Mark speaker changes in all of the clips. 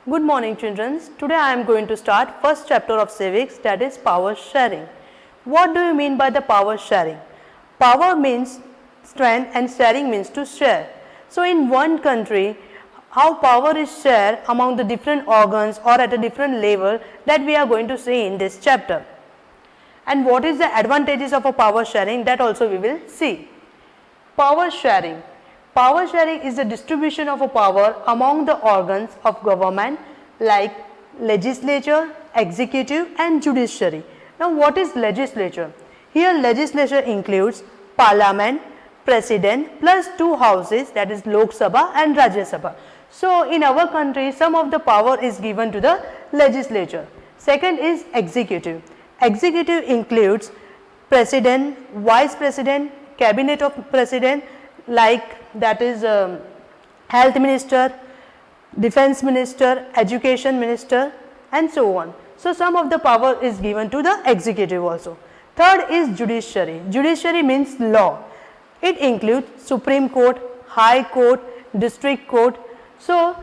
Speaker 1: Good morning children. Today I am going to start first chapter of civics, that is power sharing. What do you mean by the power sharing? Power means strength and sharing means to share. So in one country, how power is shared among the different organs or at a different level, that we are going to see in this chapter. And what is the advantages of a power sharing, that also we will see. Power sharing. Power sharing is the distribution of a power among the organs of government like legislature, executive and judiciary. Now what is legislature? Here legislature includes parliament, president plus two houses, that is Lok Sabha and Rajya Sabha. So in our country some of the power is given to the legislature. Second is executive. Executive includes president, vice president, cabinet of president, like that is health minister, defense minister, education minister and so on. So some of the power is given to the executive also. Third is judiciary. Judiciary means law. It includes Supreme Court, High Court, District Court. So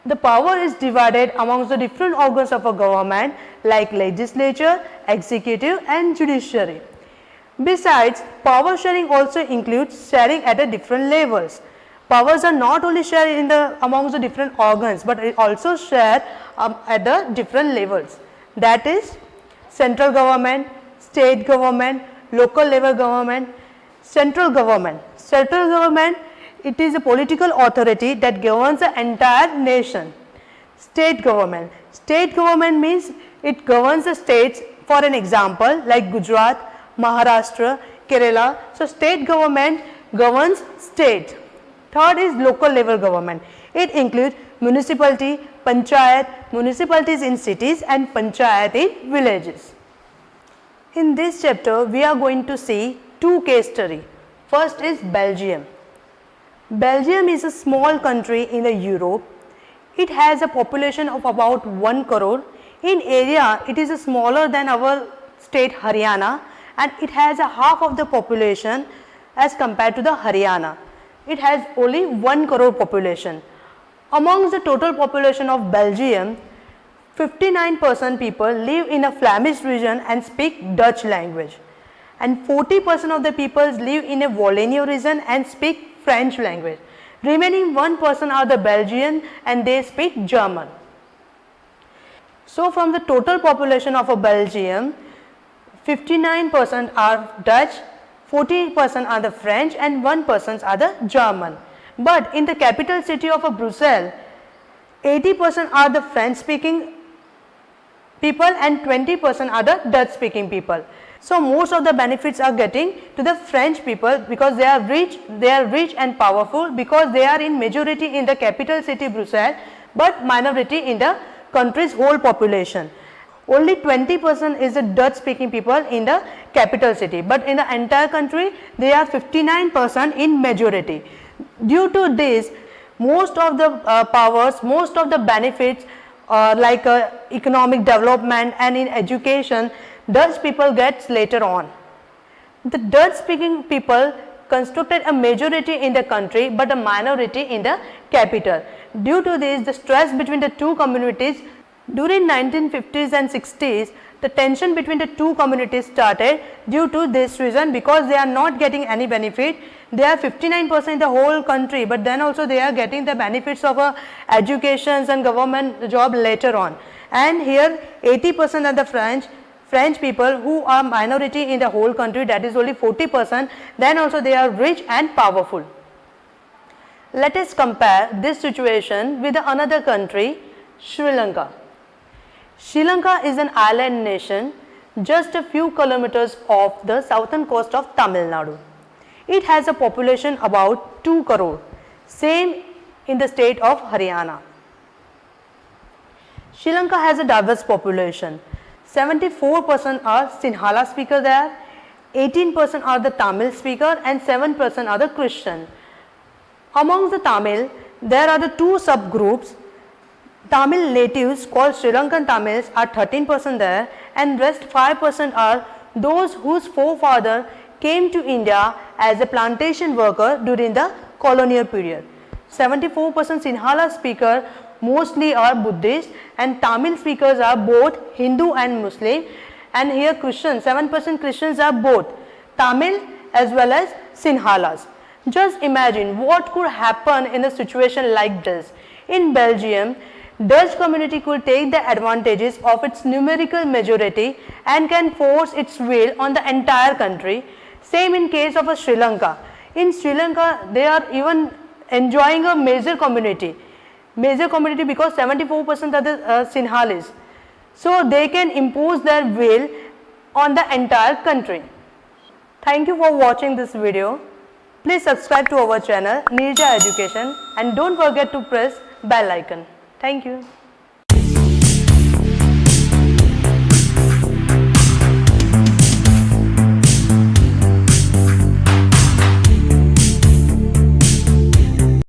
Speaker 1: the power is divided amongst the different organs of a government like legislature, executive and judiciary. Besides, power sharing also includes sharing at a different levels. Powers are not only shared amongst the different organs, but it also shared at the different levels. That is central government, state government, local level government, central government. Central government, it is a political authority that governs the entire nation. State government. State government means it governs the states, for an example like Gujarat, Maharashtra, Kerala. So state government governs state. Third is local level government. It includes municipality, panchayat, municipalities in cities and panchayat in villages. In this chapter we are going to see two case studies. First is Belgium. Belgium is a small country in the Europe. It has a population of about 1 crore. In area it is smaller than our state Haryana, and it has a half of the population as compared to the Haryana. It has only 1 crore population. Amongst the total population of Belgium, 59% people live in a Flemish region and speak Dutch language, and 40% of the people live in a Wallonia region and speak French language. Remaining 1% are the Belgian and they speak German. So from the total population of a Belgium, 59% are Dutch, 40% are the French and 1% are the German. But in the capital city of Brussels, 80% are the French speaking people and 20% are the Dutch speaking people. So most of the benefits are getting to the French people because they are rich and powerful, because they are in majority in the capital city Brussels but minority in the country's whole population. Only 20% is the Dutch speaking people in the capital city, but in the entire country they are 59% in majority. Due to this, most of the powers, most of the benefits like economic development and in education, Dutch people gets later on. The Dutch speaking people constructed a majority in the country but a minority in the capital. Due to this, the stress between the two communities during 1950s and 60s, the tension between the two communities started due to this reason, because they are not getting any benefit. They are 59% in the whole country, but then also they are getting the benefits of education and government job later on. And here 80% are the French people who are minority in the whole country, that is only 40%, then also they are rich and powerful. Let us compare this situation with another country, Sri Lanka. Sri Lanka is an island nation just a few kilometers off the southern coast of Tamil Nadu. It has a population about 2 crore, same in the state of Haryana. Sri Lanka has a diverse population. 74% are Sinhala speaker there, 18% are the Tamil speaker and 7% are the Christian. Amongst the Tamil, there are the two subgroups. Tamil natives called Sri Lankan Tamils are 13% there, and rest 5% are those whose forefather came to India as a plantation worker during the colonial period. 74% Sinhala speaker mostly are Buddhist, and Tamil speakers are both Hindu and Muslim, and here Christians, 7% Christians are both Tamil as well as Sinhalas. Just imagine what could happen in a situation like this. In Belgium, Dutch community could take the advantages of its numerical majority and can force its will on the entire country. Same in case of Sri Lanka. In Sri Lanka, they are even enjoying a major community because 74% are the Sinhalese. So they can impose their will on the entire country. Thank you for watching this video. Please subscribe to our channel Neerja Education and don't forget to press bell icon. Thank you.